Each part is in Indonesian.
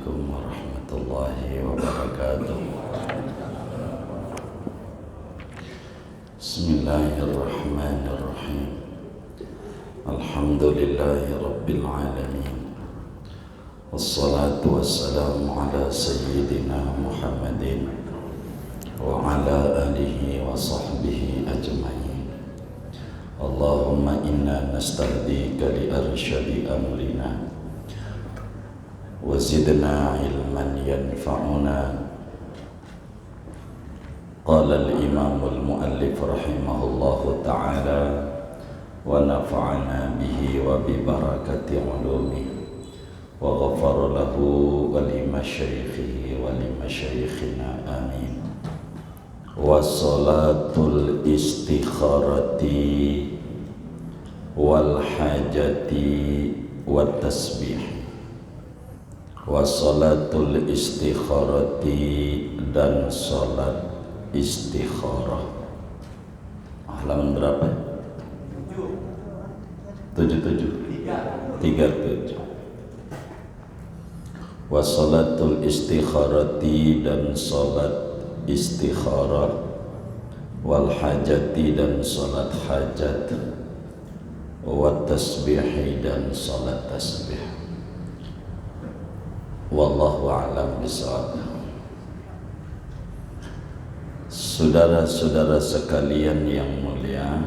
Assalamualaikum warahmatullahi wabarakatuh. Bismillahirrahmanirrahim. Alhamdulillahi rabbil alamin. Wassalatu wassalamu ala sayyidina Muhammadin wa ala alihi wa sahbihi ajma'in. Allahumma inna nastahdika li arsyadi amrina wa zidna ilman yanfa'una. Qala al-imam al-muallif rahimahullahu ta'ala wa nafa'ana bihi wa bi barakati ulumihi wa ghafara lahu wa li masyaikhihi wa li masyaikhina amin. Wa salatul istikharati wal hajati wat tasbih. Wa salatul istikharati dan salat istikharah. Halaman berapa? 37. Wa salatul istikharati dan salat istikharah, wal hajati dan salat hajat, wa tasbihi dan salat tasbih. Wallahu a'lam bishawab. Saudara-saudara sekalian yang mulia,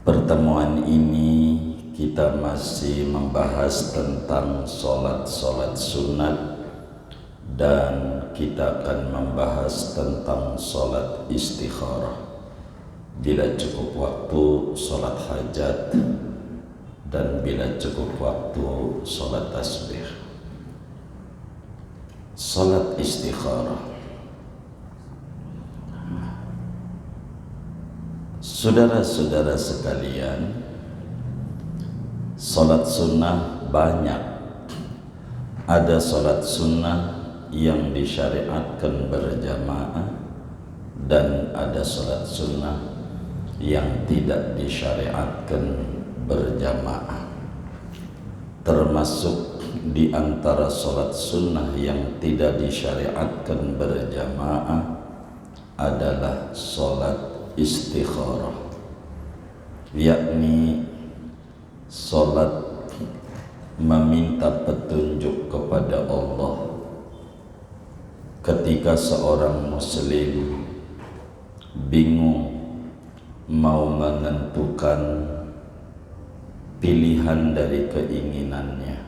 pertemuan ini kita masih membahas tentang solat-solat sunat, dan kita akan membahas tentang solat istikharah. Bila cukup waktu solat hajat, dan bila cukup waktu solat tasbih. Salat istikharah. Saudara-saudara sekalian, salat sunnah banyak. Ada salat sunnah yang disyariatkan berjamaah, dan ada salat sunnah yang tidak disyariatkan berjamaah. Termasuk di antara salat sunnah yang tidak disyariatkan berjamaah adalah salat istikharah, yakni salat meminta petunjuk kepada Allah. Ketika seorang muslim bingung mau menentukan pilihan dari keinginannya,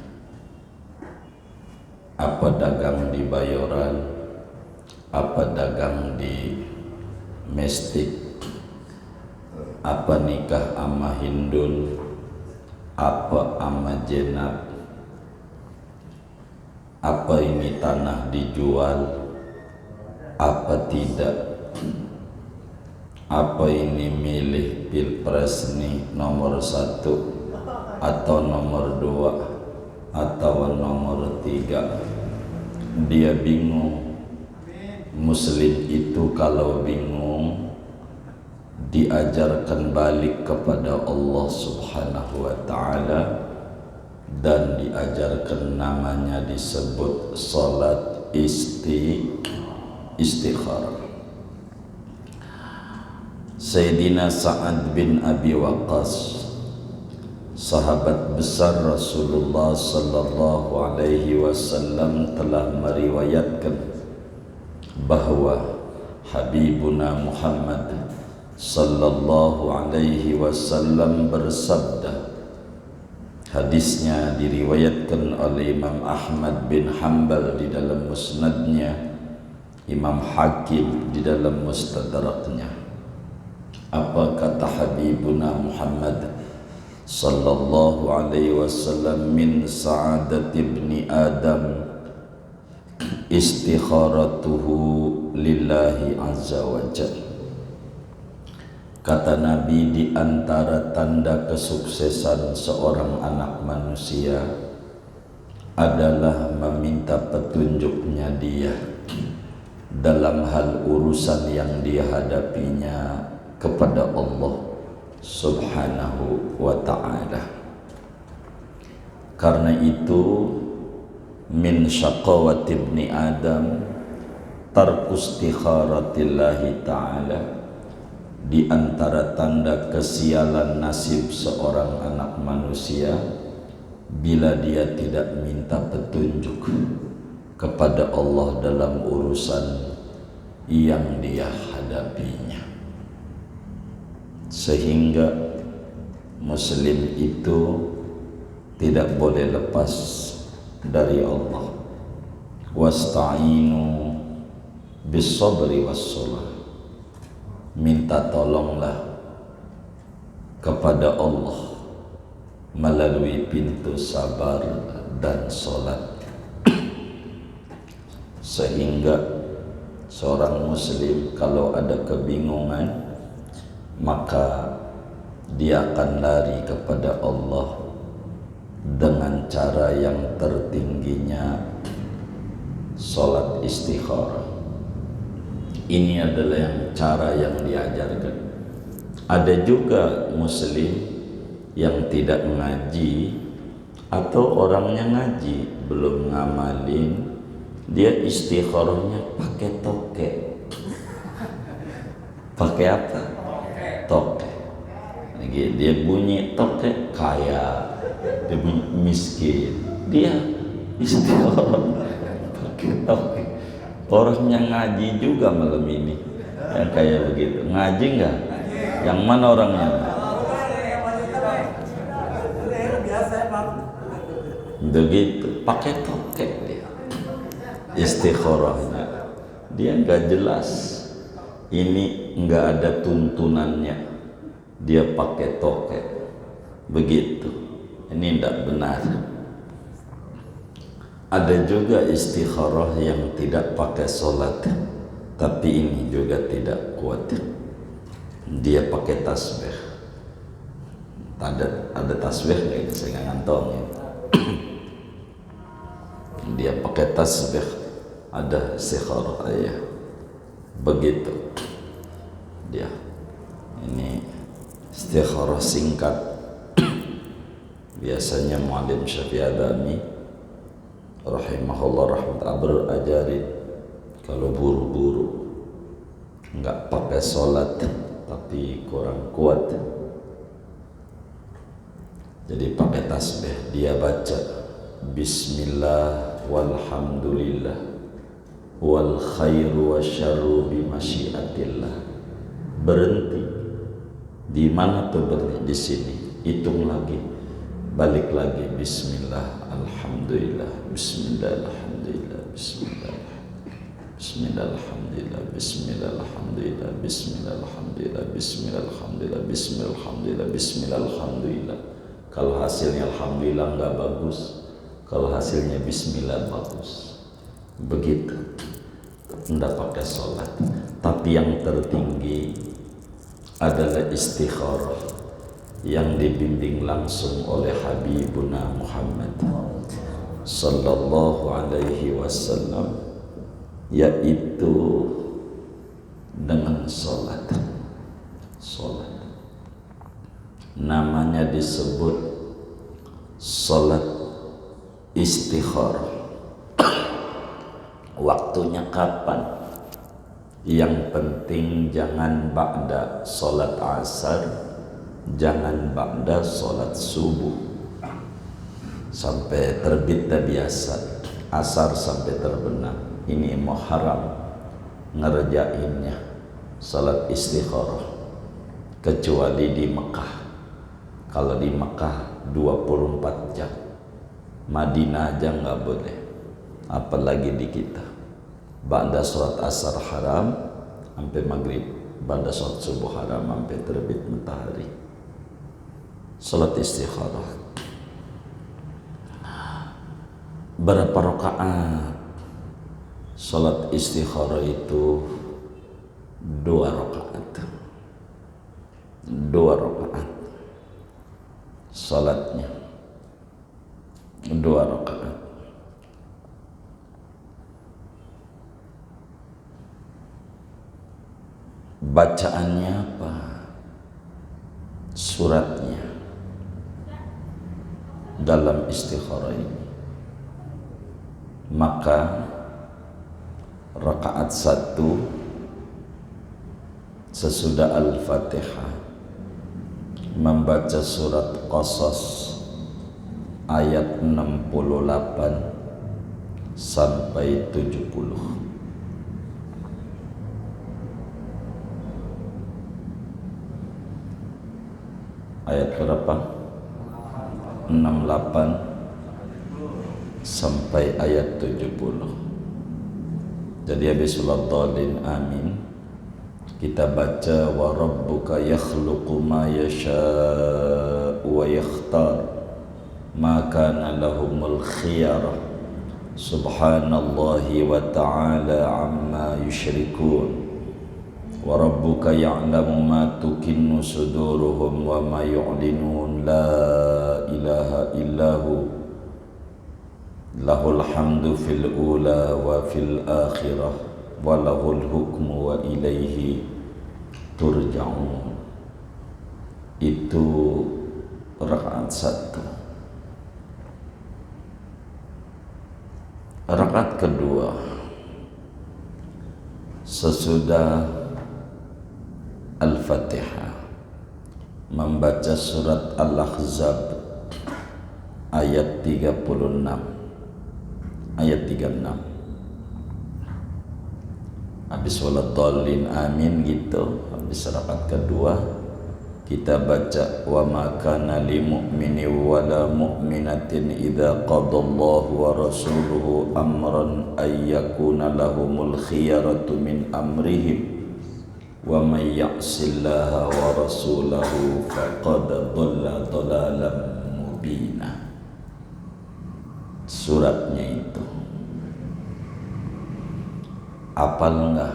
apa dagang di Bayoran, apa dagang di Mestik, apa nikah ama Hindun, apa ama Jenab, apa ini tanah dijual, apa tidak, apa ini milih pilpres nih nomor 1 atau nomor 2 atau nomor 3. Dia bingung. Muslim itu kalau bingung diajarkan balik kepada Allah Subhanahu wa ta'ala, dan diajarkan namanya disebut salat istikharah. Sayyidina Sa'ad bin Abi Waqqas, sahabat besar Rasulullah sallallahu alaihi wasallam, telah meriwayatkan bahwa Habibuna Muhammad sallallahu alaihi wasallam bersabda. Hadisnya diriwayatkan oleh Imam Ahmad bin Hanbal di dalam musnadnya, Imam Hakim di dalam mustadraknya. Apa kata Habibuna Muhammad sallallahu alaihi wasallam? Min sa'adati ibni Adam istikharatuhu lillahi azza wa jalla. Kata Nabi, di antara tanda kesuksesan seorang anak manusia adalah meminta petunjuknya dia dalam hal urusan yang dia hadapinya kepada Allah Subhanahu wa ta'ala. Karena itu min syaqawati ibni Adam tarku istikharatillahi ta'ala, di antara tanda kesialan nasib seorang anak manusia bila dia tidak minta petunjuk kepada Allah dalam urusan yang dia hadapinya. Sehingga muslim itu tidak boleh lepas dari Allah. Wasta'inu bis sabri was salah, minta tolonglah kepada Allah melalui pintu sabar dan salat. Sehingga seorang muslim kalau ada kebingungan, maka dia akan lari kepada Allah dengan cara yang tertingginya, salat istikharah. Ini adalah cara yang diajarkan. Ada juga muslim yang tidak mengaji atau orangnya ngaji belum ngamalin, dia istikharahnya pakai toke. Pakai apa? Toke. Dia bunyi toke kaya, dia bunyi miskin, dia istikharah pakai toke. Orangnya ngaji juga malam ini yang kayak begitu. Ngaji enggak? Yang mana orangnya? Begitu, pakai toke dia istikharahnya. Dia enggak jelas, ini enggak ada tuntunannya, dia pakai toke begitu. Ini enggak benar. Ada juga istikharah yang tidak pakai sholat, tapi ini juga tidak kuat. Dia pakai tasbih. Ada tasbih nggak? Saya nggak ngantongin. Dia pakai tasbih, ada istikharah ya. Begitu dia. Ini istikharah singkat. Biasanya Muallim Syafi'i Adami rahimahullah rahmatullah berajarin kalau buru-buru nggak pakai sholat tapi kurang kuat, jadi pakai tasbih. Dia baca bismillah walhamdulillah wal khairu wasyarru bimasyiatillah. Berhenti di mana tuh? Berhenti di sini, hitung lagi, balik lagi, bismillah alhamdulillah, bismillah alhamdulillah, bismillah, bismillah alhamdulillah, bismillah alhamdulillah, bismillah alhamdulillah, bismillah alhamdulillah, bismillah alhamdulillah, bismillah alhamdulillah. Kalau hasilnya alhamdulillah nggak bagus, kalau hasilnya bismillah bagus. Begitu, tidak pakai sholat. Tapi yang tertinggi adalah istikharah yang dibimbing langsung oleh Habibuna Muhammad sallallahu alaihi wasallam, yaitu dengan salat. Salat namanya disebut salat istikharah. Waktunya kapan? Yang penting jangan ba'da salat asar, jangan ba'da salat subuh. Sampai terbit dah biasa, asar sampai terbenam. Ini muharram ngerjainnya salat istikharah, kecuali di Mekah. Kalau di Mekah 24 jam, Madinah aja nggak boleh, apalagi di kita. Ba'da salat asar haram sampai maghrib, ba'da salat subuh haram sampai terbit matahari. Salat istikharah berapa rakaat? Salat istikharah itu 2 rakaat. 2 rakaat salatnya, 2 rakaat. Bacaannya apa? Suratnya dalam istikharah ini. Maka rakaat 1 sesudah Al-Fatihah membaca surat Qasas ayat 68 sampai 70. Ayat berapa? 68 sampai ayat 70. Jadi habis surat Dhalin amin kita baca wa rabbuka yakhluqu ma yasha'u wa yakhtar ma kana lahumul khiyarah subhanallahi wa ta'ala amma yushrikun wa rabbuka ya'lamu ma tukinnu suduruhum wa ma yu'linun la ilaha illahu lahul hamdu fil ula wa fil akhirah wa lahul hukmu wa ilaihi turja'un. Itu rakaat 1. Rakaat kedua sesudah Al-Fatihah membaca surat Al-Ahzab ayat 36 ayat 36. Habis sholat dhalin amin gitu, habis rakaat kedua kita baca wa ma kana lil mu'mini wa la mu'minatin idza qadallahu wa rasuluhu amran ay yakuna lahumul khiyaratu min amrihim wa may ya'sillaha wa rasulahu faqad dhalla dhalalan mubina. Suratnya itu apal enggak?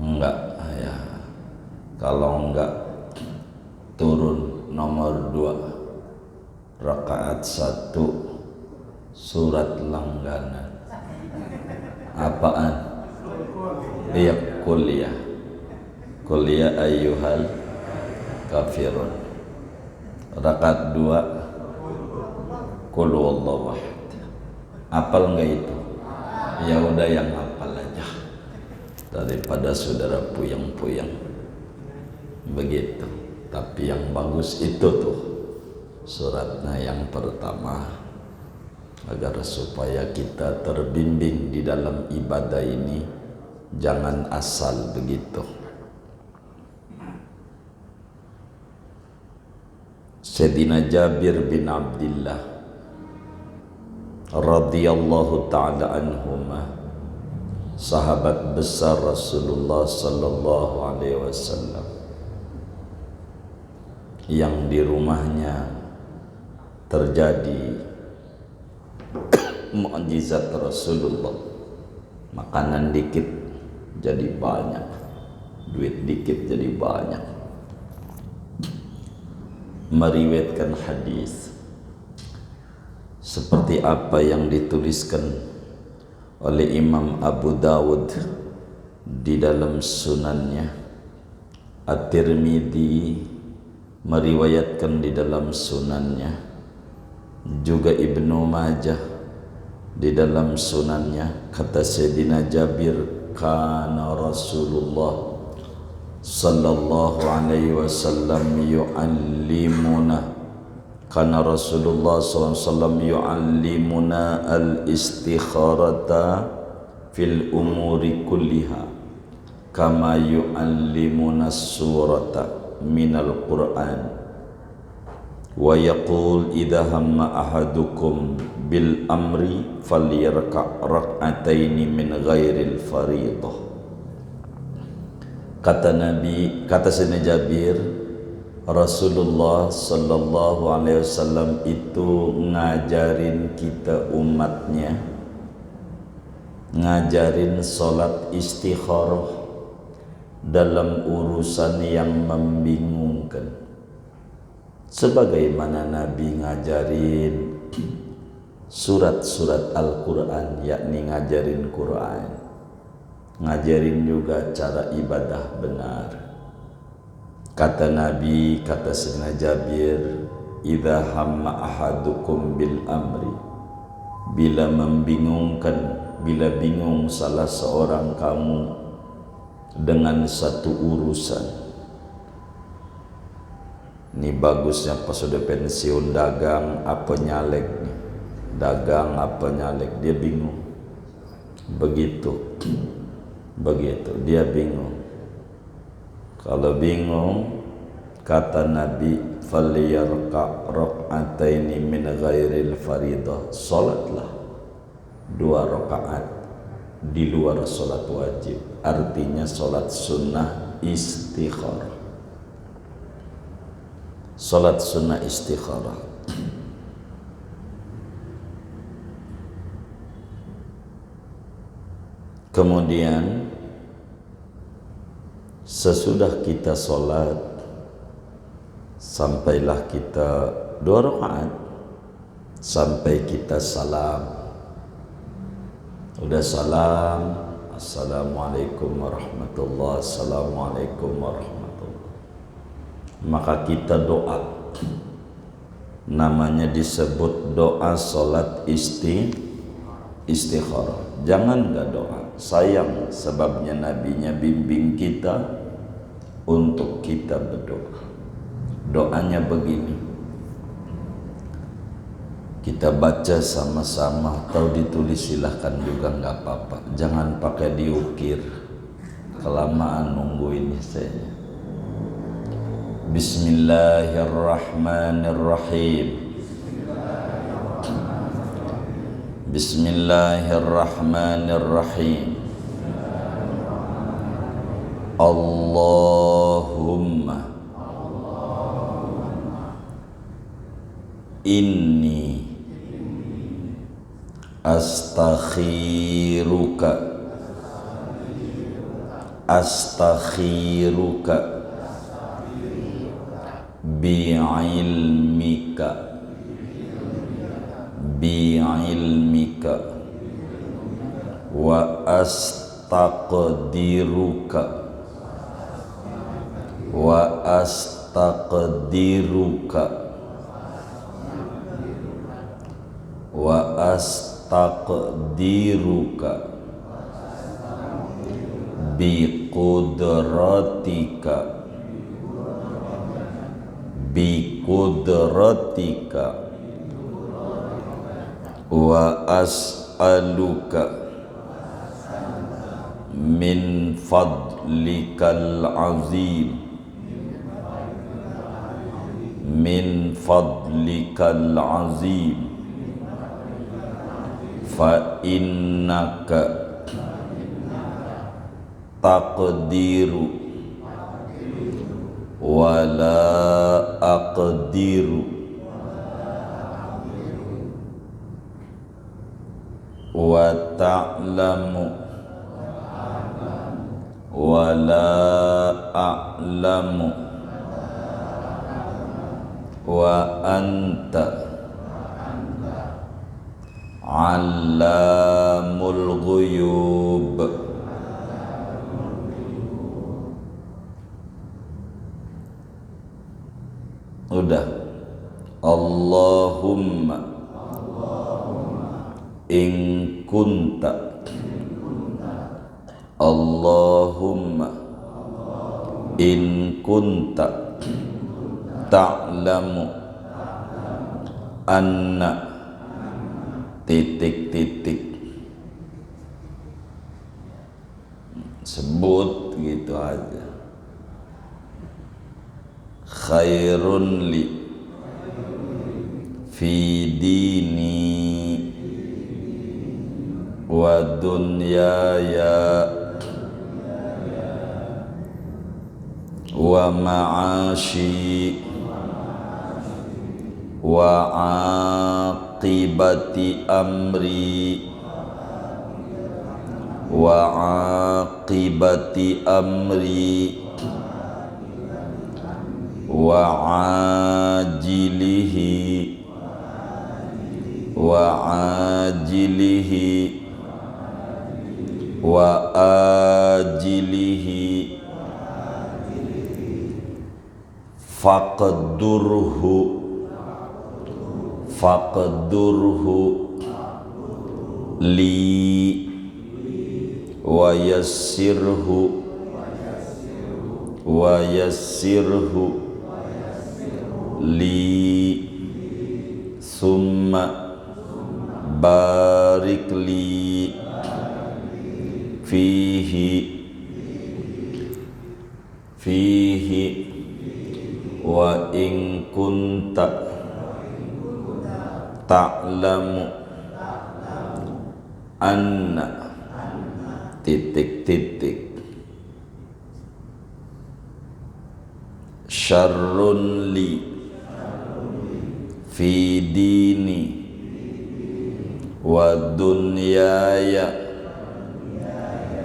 Enggak ya. Kalau enggak turun nomor 2 rakaat 1 surat langganan. Apaan? Iya, kuliah ayyuhal kafirun. Rakaat 2 Qul huwallahu ahad. Apal enggak itu? Ya udah yang hafal aja daripada saudara puyeng-puyeng begitu. Tapi yang bagus itu tuh suratnya yang pertama, agar supaya kita terbimbing di dalam ibadah ini, jangan asal begitu. Sayyidina Jabir bin Abdillah radhiyallahu ta'ala anhuma, sahabat besar Rasulullah sallallahu alaihi wasallam, yang di rumahnya terjadi mukjizat Rasulullah. Makanan dikit jadi banyak, duit dikit jadi banyak. Meriwayatkan hadis seperti apa yang dituliskan oleh Imam Abu Dawud di dalam sunannya, At-Tirmidzi meriwayatkan di dalam sunannya, juga Ibnu Majah di dalam sunannya. Kata Sayyidina Jabir, kana Rasulullah sallallahu alaihi wasallam yu'allimuna, karena Rasulullah SAW yu'allimuna al-istikharata fil umuri kulliha kama yu'allimuna surata minal Qur'an wa yaqul idha hamma ahadukum bil amri falyarka' rak'ataini min ghairil faridah. Kata Sayyidina Jabir, Rasulullah sallallahu alaihi wasallam itu ngajarin kita umatnya, ngajarin salat istikharah dalam urusan yang membingungkan. Sebagaimana Nabi ngajarin surat-surat Al-Quran, yakni ngajarin Quran, ngajarin juga cara ibadah benar. Kata Nabi, kata Sayyidina Jabir, idza hamma ahadukum bil amri, bila membingungkan, bila bingung salah seorang kamu dengan satu urusan. Ini bagusnya pas sudah pensiun dagang apa nyalek nih, dagang apa nyalek, dia bingung. Begitu dia bingung. Kalau bingung, kata Nabi, falyarka rak'ataini min ghairil faridah, salatlah 2 rakaat di luar salat wajib, artinya salat sunnah istikharah. Salat sunnah istikharah. Kemudian sesudah kita sholat, sampailah kita 2 rakaat, sampai kita salam. Udah salam, assalamualaikum warahmatullahi, assalamualaikum warahmatullahi, maka kita doa. Namanya disebut doa sholat istikharah. Jangan gak doa, sayang, sebabnya nabinya bimbing kita untuk kita berdoa. Doanya begini, kita baca sama-sama atau ditulis silahkan juga nggak apa-apa, jangan pakai diukir, kelamaan nungguin saya. Bismillahirrahmanirrahim. Bismillahirrahmanirrahim. Allahumma inni astakhiruka bi'ilmika wa astaqdiruka biqudratika wa as'aluka min fadlikal azim fa innaka taqdiru wa la aqdiru wa ta'lamu wa la a'lamu wa anta 'allamul ghuyub. Udah. Allahumma in kunta, Allahumma in kunta ta'lamu anna titik-titik, sebut gitu aja, khairun li fi dini wa dunyaya wa ma'ashi wa aqibati amri wa aqibati amri wa ajilihi wa ajilihi wa ajilihi faqdurhu faqdurhu li wa yassirhu li summa barik li fihi wa in kunta ta'lamu anna titik syarrun li fi dini wa dunyaya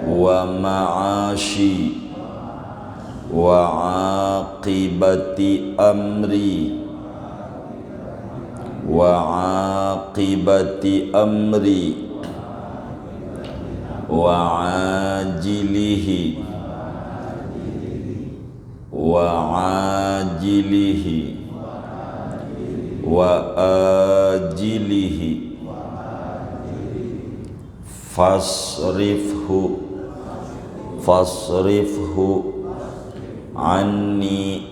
wa ma'ashi wa aqibati amri wa ajilihi wa ajilihi fasrifhu anni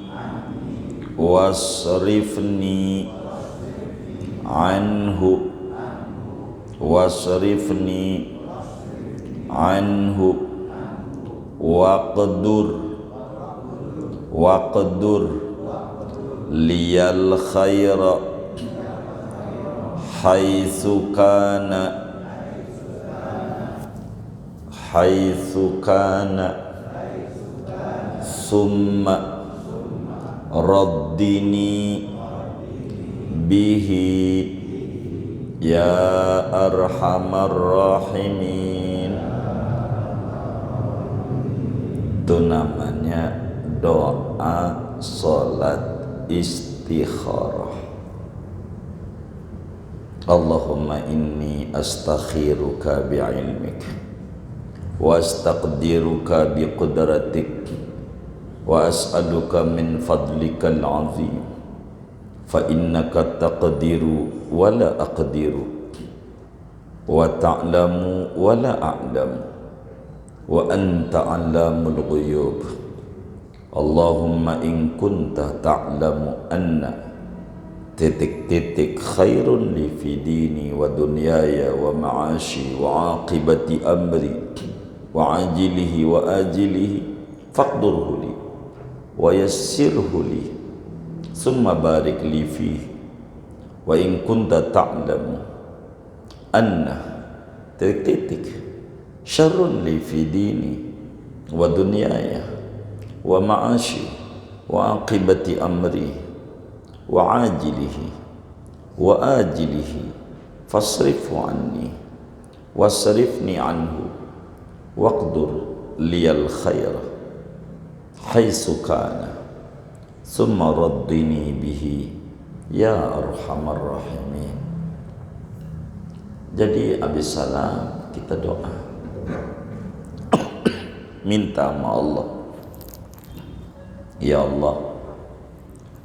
wasrifni anhu waqdur liyal khaira haitsu kana summa raddini bihi ya arhamar rahimin. Itu namanya doa salat istikharah. Allahumma inni astakhiruka bi'ilmik wa astaqdiruka biqudratik wa as'aluka min fadlikal azim fa innaka taqdiru wa la aqdiru wa ta'lamu wa la a'lamu wa anta 'allamul ghuyub. Allahumma in kunta ta'lamu anna khairun li fi dini wa dunyaya wa ma'ashi wa aqibati amri wa ajilihi wa ajilihi faqdurhu li wa yassirhu li summa barik li fihi wa in kunta ta'lamu anna syarrun li fi dini wa dunyaya wa ma'ashi wa aqibati amri wa ajilihi wa ajilihi fasrifhu anni wasrifni anhu waqdur liyal khaira haitsu kana summa raddini bihi ya arhamar rahimin. Jadi habis salam kita doa minta sama Allah, ya Allah,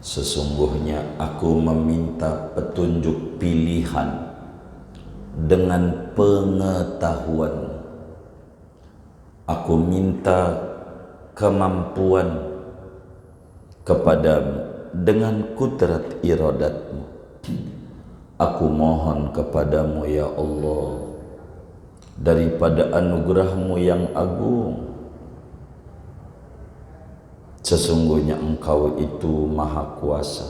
sesungguhnya aku meminta petunjuk pilihan dengan pengetahuan. Aku minta kemampuan kepadamu dengan kudrat iradatmu. Aku mohon kepadamu ya Allah, daripada anugerahmu yang agung. Sesungguhnya engkau itu maha kuasa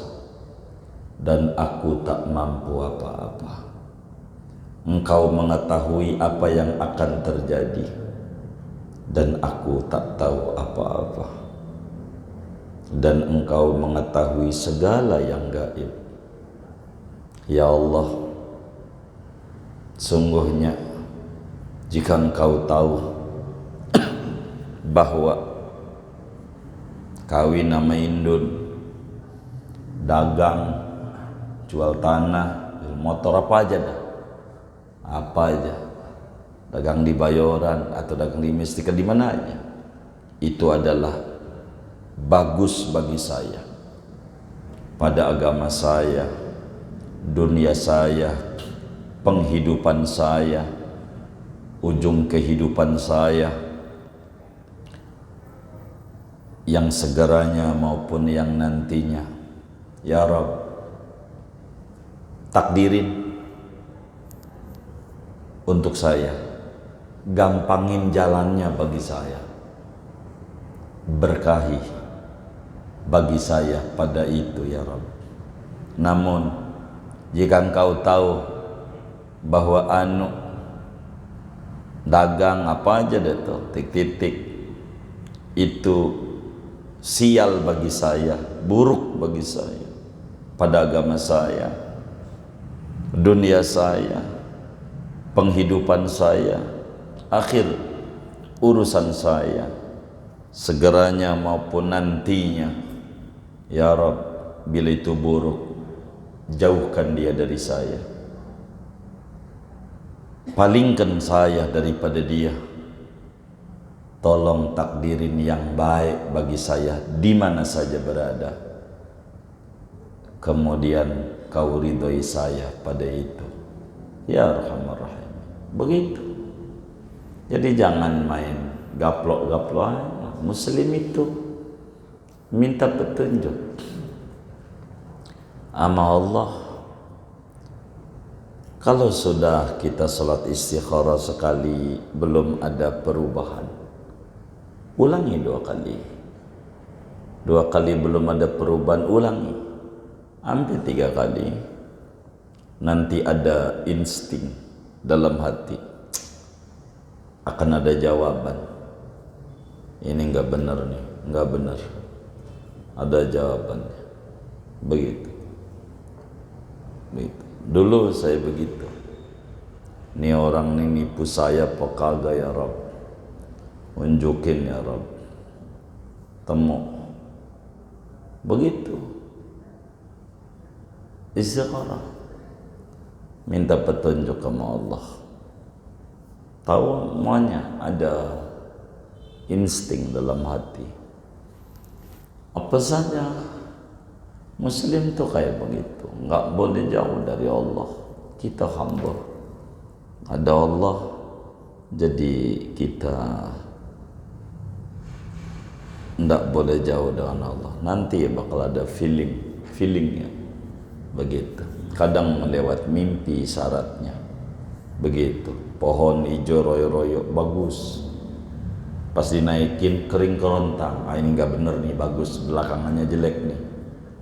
dan aku tak mampu apa-apa. Engkau mengetahui apa yang akan terjadi dan aku tak tahu apa-apa. Dan engkau mengetahui segala yang gaib. Ya Allah, sungguhnya jika engkau tahu bahwa kawin nama indun, dagang, jual tanah, jual motor, apa aja dah, apa aja, dagang di Bayoran atau dagang di Mistika, di mana aja, itu adalah bagus bagi saya pada agama saya, dunia saya, penghidupan saya, ujung kehidupan saya, yang segeranya maupun yang nantinya. Ya Rabb, takdirin untuk saya, gampangin jalannya bagi saya, berkahi bagi saya pada itu ya Rabb. Namun jika engkau tahu bahwa dagang apa aja deh tuh, titik-titik itu sial bagi saya, buruk bagi saya, pada agama saya, dunia saya, penghidupan saya, akhir urusan saya, segeranya maupun nantinya. Ya Rabb, bila itu buruk, jauhkan dia dari saya, palingkan saya daripada dia. Tolong takdirin yang baik bagi saya di mana saja berada, kemudian kau ridhoi saya pada itu ya Arhamar Rahim. Begitu. Jadi jangan main gaplok-gaplok. Muslim itu minta petunjuk sama Allah. Kalau sudah kita salat istikharah sekali belum ada perubahan, ulangi 2 kali. 2 kali belum ada perubahan, ulangi sampai 3 kali. Nanti ada insting dalam hati, akan ada jawaban. Ini enggak benar nih, enggak benar. Ada jawabannya. Begitu. Begitu. Dulu saya begitu. Ini orang ini nipu saya apa kagak ya Rabb? Unjukin ya Rabb. Temu. Begitu. Istikharah. Minta petunjuk sama Allah. Tahu semuanya, ada insting dalam hati. Apa saja Muslim tuh kayak begitu, nggak boleh jauh dari Allah. Kita hamba, ada Allah, jadi kita nggak boleh jauh dengan Allah. Nanti bakal ada feelingnya begitu. Kadang melewat mimpi syaratnya begitu. Pohon hijau royo-royo bagus, pas dinaikin kering kerontang. Ah, ini nggak bener nih, bagus, belakangannya jelek nih.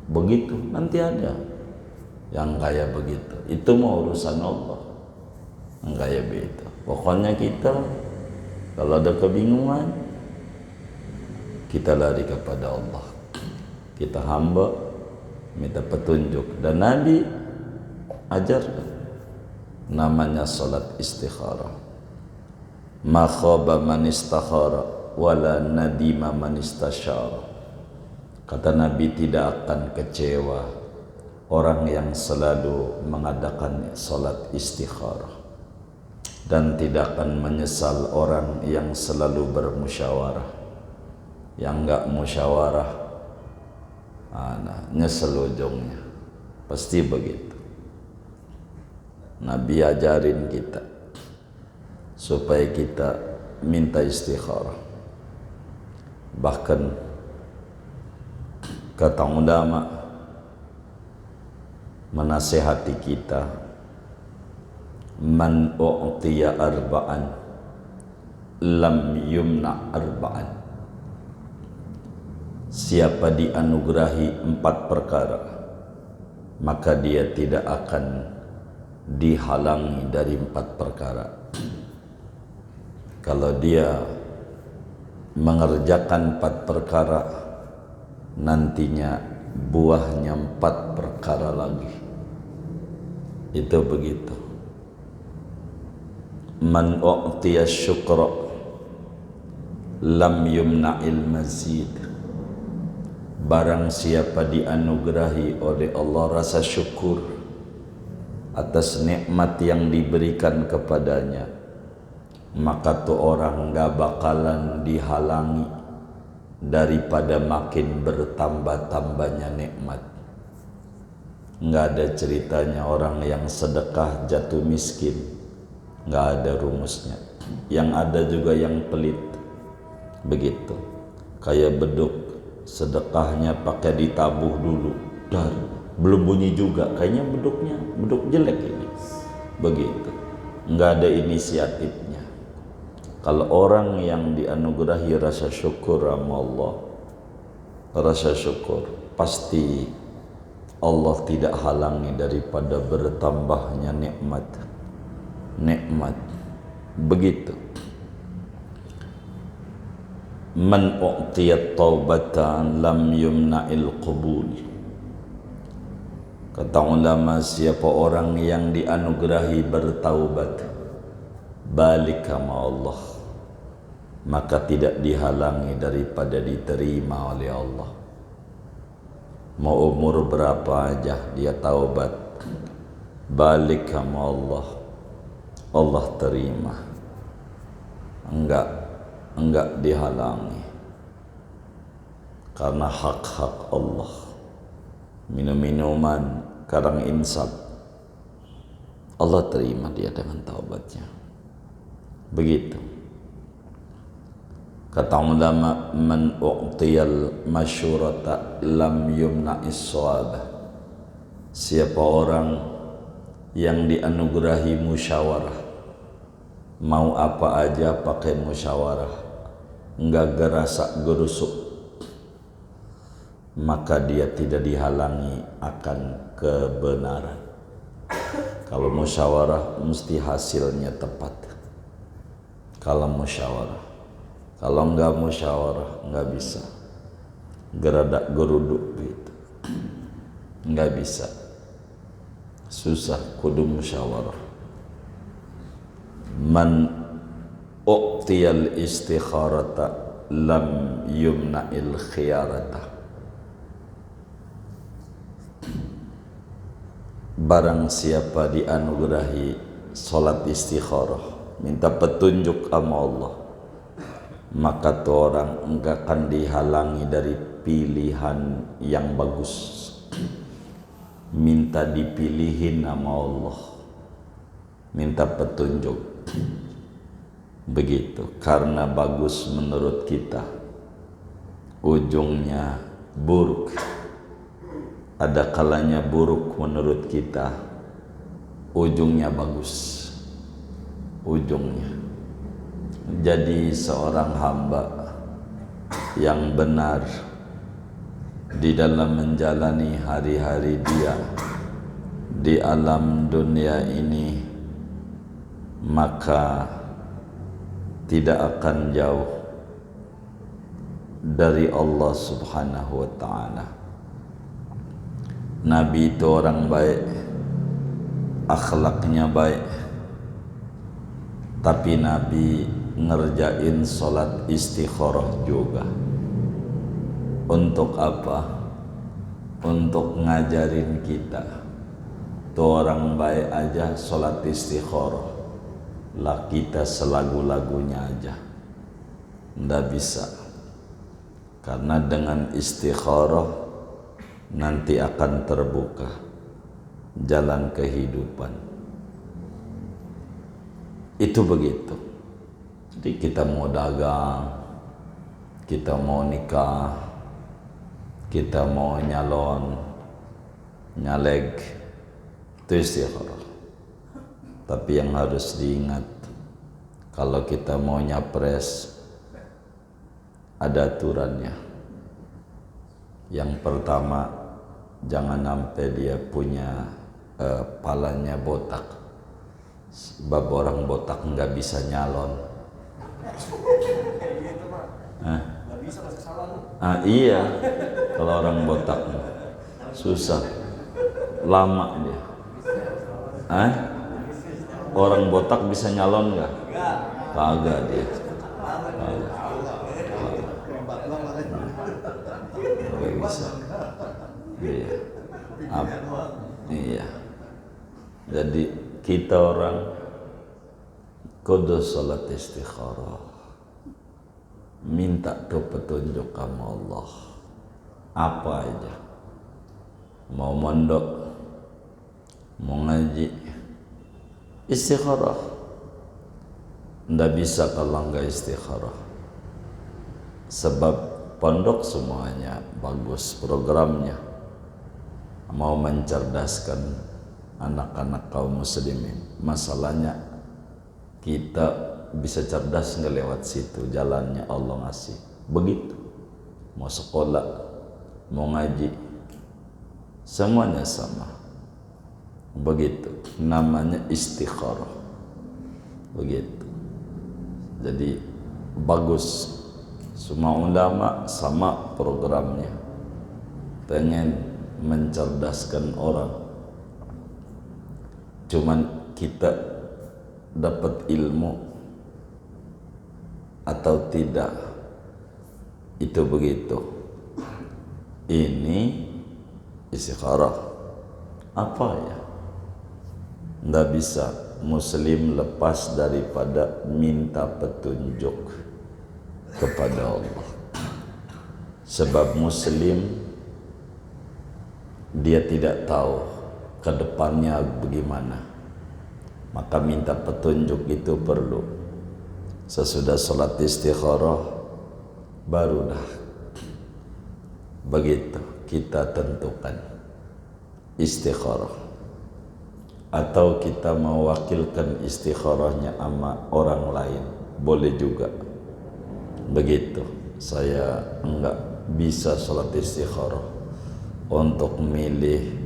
Begitu nanti ada yang kayak begitu. Itu mau urusan Allah, yang kayak begitu. Pokoknya kita kalau ada kebingungan, kita lari kepada Allah, kita hamba, minta petunjuk. Dan Nabi ajarkan namanya salat istikharah. Ma khaba man istakhara wala nadima man istasyara. Kata Nabi, tidak akan kecewa orang yang selalu mengadakan salat istikharah, dan tidak akan menyesal orang yang selalu bermusyawarah. Yang enggak musyawarah, nyesel ujungnya. Pasti begitu. Nabi ajarin kita supaya kita minta istikharah. Bahkan kata ulama menasihati kita, man u'tiya arba'an lam yumna arba'an. Siapa dianugerahi 4 perkara, maka dia tidak akan dihalangi dari 4 perkara. Kalau dia mengerjakan 4 perkara, nantinya buahnya 4 perkara lagi. Itu begitu. Man u'tiya syukra lam yumna'il mazid. Barang siapa dianugerahi oleh Allah rasa syukur atas nikmat yang diberikan kepadanya, maka tuh orang gak bakalan dihalangi daripada makin bertambah-tambahnya nikmat. Nggak ada ceritanya orang yang sedekah jatuh miskin, nggak ada rumusnya. Yang ada juga yang pelit, begitu. Kayak beduk, sedekahnya pakai ditabuh dulu, dar belum bunyi juga, kayaknya beduk jelek ini, begitu. Nggak ada inisiatifnya. Kalau orang yang dianugerahi rasa syukur sama Allah, rasa syukur, pasti Allah tidak halangi daripada bertambahnya nikmat. Begitu. Man u'tiyat taubatan lam yumna'il qubul. Kata ulama, siapa orang yang dianugerahi bertaubat, balik sama Allah, maka tidak dihalangi daripada diterima oleh Allah. Mau umur berapa aja dia taubat, balik sama Allah, Allah terima. Enggak dihalangi, karena hak-hak Allah. Minum-minuman, kadang insaf, Allah terima dia dengan taubatnya. Begitu. Kata ulama, man u'tiyal masyurata lam yumna'is shawabah. Siapa orang yang dianugerahi musyawarah, mau apa aja pakai musyawarah, enggak gerasak gerusuk, maka dia tidak dihalangi akan kebenaran. Kalau musyawarah mesti hasilnya tepat. Kalau musyawarah, kalau enggak musyawarah enggak bisa, geradak geruduk gitu, enggak bisa, susah, kudu musyawarah. Man u'tiyal istikharata lam yumna'il khiyarata. Barang siapa dianugerahi salat istikharah, minta petunjuk sama Allah, maka tuh orang enggak akan dihalangi dari pilihan yang bagus. Minta dipilihin sama Allah, minta petunjuk, begitu. Karena bagus menurut kita, ujungnya buruk. Ada kalanya buruk menurut kita, ujungnya bagus. Ujungnya jadi seorang hamba yang benar di dalam menjalani hari-hari dia di alam dunia ini, maka tidak akan jauh dari Allah Subhanahu wa ta'ala. Nabi itu orang baik, akhlaknya baik, tapi Nabi ngerjain sholat istikharah juga. Untuk apa? Untuk ngajarin kita, tuh orang baik aja sholat istikharah, lah kita selagu-lagunya aja ndak bisa. Karena dengan istikharah nanti akan terbuka jalan kehidupan. Itu begitu. Jadi kita mau dagang, kita mau nikah, kita mau nyalon, nyaleg, itu istikharah. Tapi yang harus diingat, kalau kita mau nyapres, ada aturannya. Yang pertama, jangan sampai dia punya palanya botak. Sebab orang botak nggak bisa nyalon. Iya, kalau orang botak susah, lama dia. Orang botak bisa nyalon nggak? Kagak dia. Nggak bisa. Iya. Iya. Jadi kita orang kudu salat istikharah, minta tuh petunjuk sama Allah. Apa aja, mau mondok mau ngaji istikharah. Nggak bisa kalau nggak istikharah. Sebab pondok semuanya bagus programnya, mau mencerdaskan anak-anak kaum muslimin. Masalahnya kita bisa cerdas nggak lewat situ, jalannya Allah ngasih. Begitu, mau sekolah, mau ngaji, semuanya sama. Begitu, namanya istikharah. Begitu. Jadi bagus. Semua ulama sama programnya, pengen mencerdaskan orang. Cuman kita dapat ilmu atau tidak, itu begitu. Ini istikharah apa ya? Nggak bisa muslim lepas daripada minta petunjuk kepada Allah. Sebab muslim dia tidak tahu ke depannya bagaimana, maka minta petunjuk itu perlu. Sesudah sholat istikharah barulah begitu kita tentukan istikharah, atau kita mewakilkan istikharahnya sama orang lain, boleh juga. Begitu, saya enggak bisa sholat istikharah untuk milih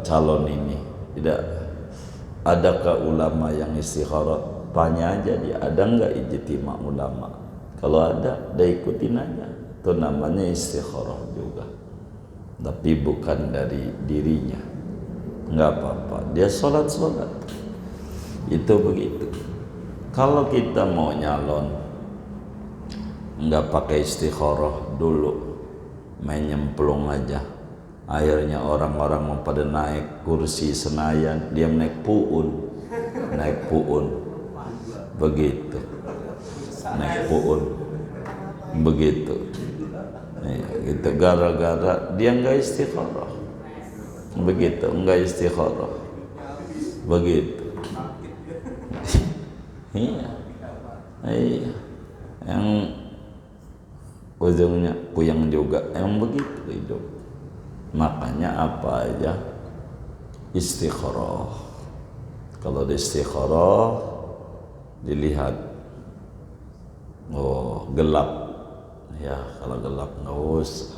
calon ini. Tidak. Adakah ulama yang istikharah? Tanya aja dia, ada enggak ijtima ulama? Kalau ada, dia ikutin aja. Itu namanya istikharah juga. Tapi bukan dari dirinya. Enggak apa-apa, dia sholat. Itu begitu. Kalau kita mau nyalon, nggak pakai istikharah dulu, main nyemplung aja. Akhirnya orang-orang mau pada naik kursi Senayan, dia naik puun. Begitu, naik puun. Begitu. Gitu, gara-gara dia nggak istikharah. Begitu, nggak istikharah. Begitu. Iya, yang ujungnya puyeng juga, yang begitu hidup. Makanya apa aja istikharah. Kalau di istikharah dilihat, oh gelap, ya kalau gelap nggak usah.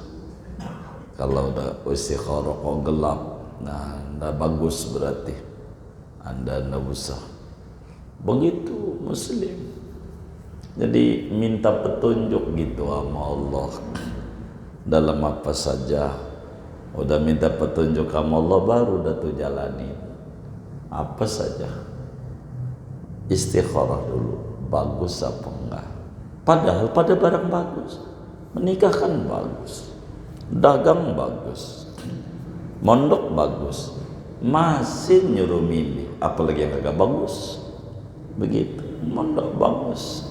Kalau udah istikharah kok gelap, nah nggak bagus berarti Anda nggak usah. Begitu muslim. Jadi minta petunjuk gitu sama Allah dalam apa saja. Udah minta petunjuk sama Allah, baru udah tuh jalani apa saja. Istikharah dulu, bagus apa enggak. Padahal pada barang bagus, menikah kan bagus, dagang bagus, mondok bagus, masih nyuruh milih, apalagi yang kagak bagus. Begitu, mondok bagus,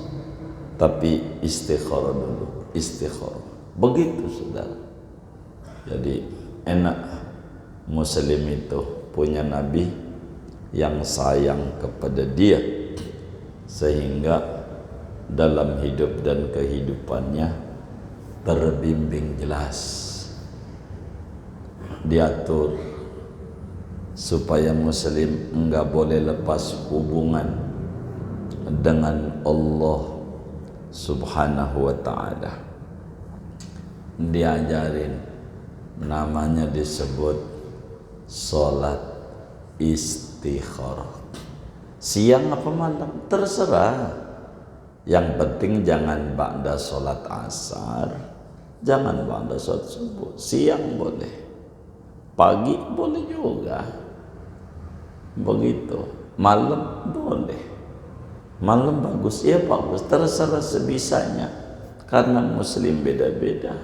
tapi istikharah dulu, istikharah. Begitu saudara. Jadi enak muslim itu punya nabi yang sayang kepada dia, sehingga dalam hidup dan kehidupannya terbimbing jelas, diatur supaya muslim enggak boleh lepas hubungan dengan Allah Subhanahu wa ta'ala. Diajarin, namanya disebut sholat istikharah. Siang apa malam terserah, yang penting jangan ba'da sholat asar, jangan ba'da sholat subuh. Siang boleh, pagi boleh juga, begitu. Malam boleh, malam bagus, ya bagus, terserah sebisanya. Karena muslim beda-beda.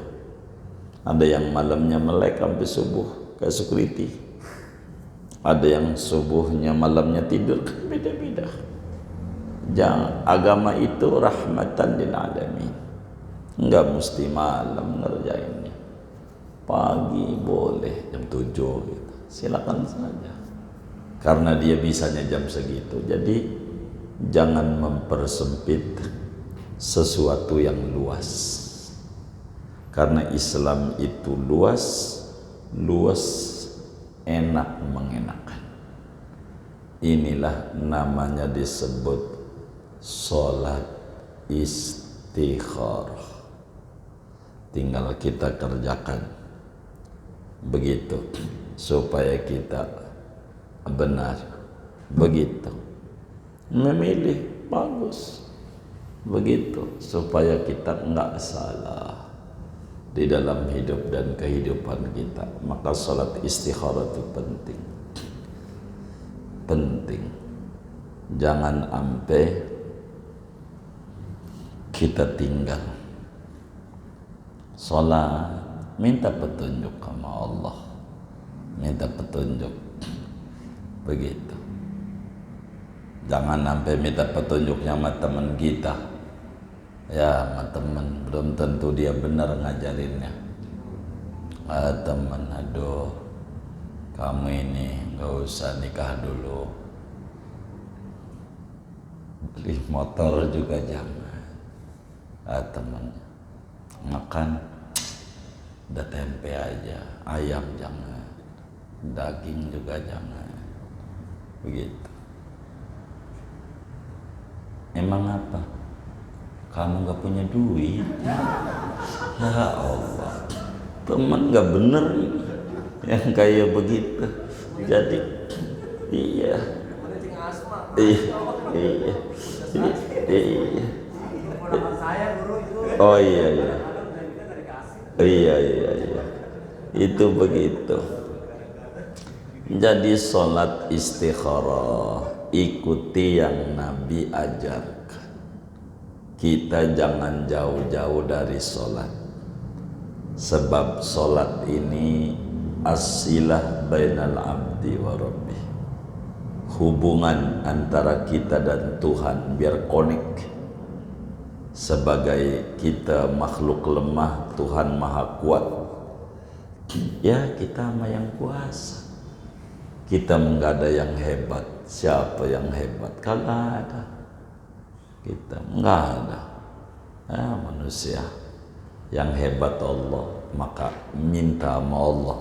Ada yang malamnya melek sampai subuh kayak security, ada yang subuhnya malamnya tidur, kan beda-beda. Jangan, agama itu rahmatan lil alamin, enggak mesti malam ngerjainnya. pagi boleh jam 7 gitu. Silakan saja. Karena dia bisanya jam segitu. Jadi jangan mempersempit sesuatu yang luas. Karena Islam itu luas, enak mengenakan. Inilah namanya disebut sholat istikharah. Tinggal kita kerjakan begitu supaya kita benar. Begitu memilih bagus, begitu supaya kita enggak salah di dalam hidup dan kehidupan kita. Maka sholat istikharah itu penting. Jangan sampai kita tinggal sholat, minta petunjuk sama Allah, minta petunjuk begitu. Jangan sampai minta petunjuknya sama teman kita. Ya, sama teman belum tentu dia benar ngajarinnya. Teman, aduh, kamu ini nggak usah nikah dulu, beli motor juga jangan. Teman, makan udah tempe aja, ayam jangan, daging juga jangan, begitu. Emang apa? Kamu gak punya duit? Ya Allah, teman gak bener ini yang kayak begitu. Jadi iya. Oh iya. Itu begitu. Jadi sholat istikharah, ikuti yang Nabi ajarkan. Kita jangan jauh-jauh dari sholat. Sebab sholat ini as-silah bainal abdi wa rabbi. Hubungan antara kita dan Tuhan biar connect. Sebagai kita makhluk lemah, Tuhan maha kuat. Ya, kita sama yang kuasa. Kita enggak ada yang hebat. Siapa yang hebat? Kagak ada. Kita enggak ada. Manusia yang hebat Allah. Maka minta sama Allah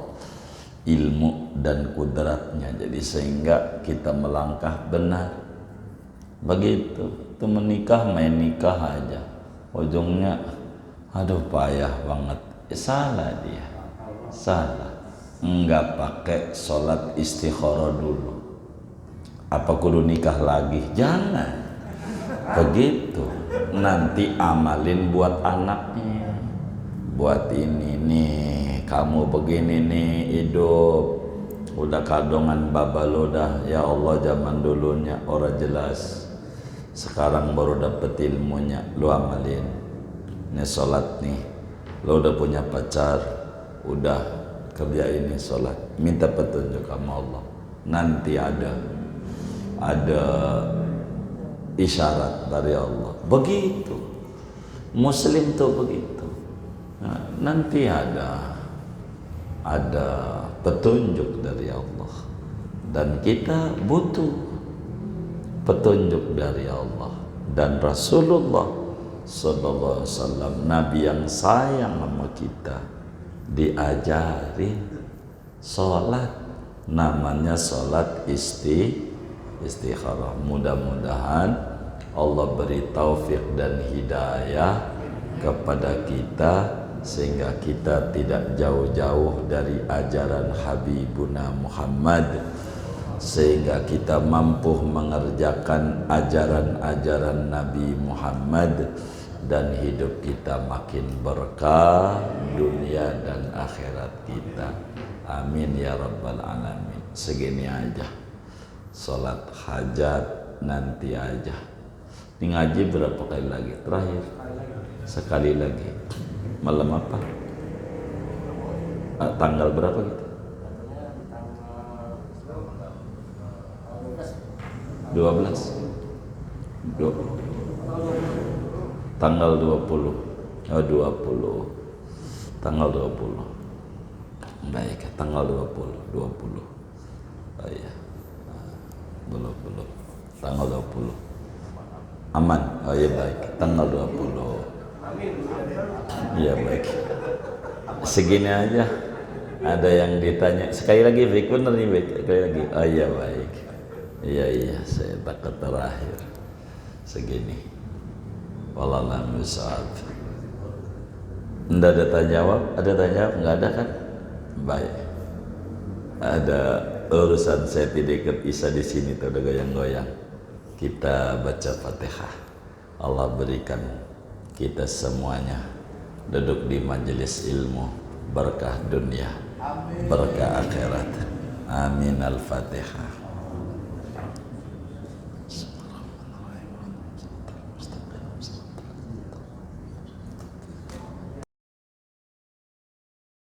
ilmu dan kudratnya, jadi sehingga kita melangkah benar. Begitu. Itu menikah main nikah aja, ujungnya aduh payah banget. Salah dia, salah. Enggak pakai sholat istikharah dulu. Apa kudu nikah lagi? Jangan begitu. Nanti amalin buat anaknya, buat ini nih, kamu begini nih hidup udah kadongan babalo dah. Ya Allah, zaman dulunya orang jelas, sekarang baru dapet ilmunya. Lu amalin nih sholat nih. Lu udah punya pacar, udah kerja ini sholat, minta petunjuk sama Allah. Nanti ada isyarat dari Allah. Begitu Muslim tuh begitu. Nah, nanti ada petunjuk dari Allah, dan kita butuh petunjuk dari Allah dan Rasulullah sallallahu alaihi wasallam, Nabi yang sayang sama kita, diajari sholat, namanya sholat istikharah. Mudah-mudahan Allah beri taufik dan hidayah kepada kita, sehingga kita tidak jauh-jauh dari ajaran Habibuna Muhammad, sehingga kita mampu mengerjakan ajaran-ajaran Nabi Muhammad, dan hidup kita makin berkah dunia dan akhirat kita. Amin ya rabbal alamin. Segini aja. Sholat hajat nanti aja. Ini ngaji berapa kali lagi? Terakhir sekali lagi. Malam apa? Tanggal berapa gitu? 12. Tanggal 20. Oh 20. Tanggal 20. Baik, tanggal 20. Oh iya. Belum. Tanggal 20. Aman. Oh iya baik. Tanggal 20. Iya baik. Segini aja. Ada yang ditanya. Sekali lagi baik, bener nih baik. Sekali lagi. Oh iya baik. Iya, saya takut terakhir. Segini. Wallahualam bishawab. Nggak ada tanya jawab? Ada tanya jawab? Nggak ada kan? Baik. Ada urusan saya tidak ikut Isa di sini tuh udah goyang-goyang. Kita baca Fatihah. Allah berikan kita semuanya duduk di majelis ilmu, berkah dunia, berkah akhirat. Amin. Al-Fatihah.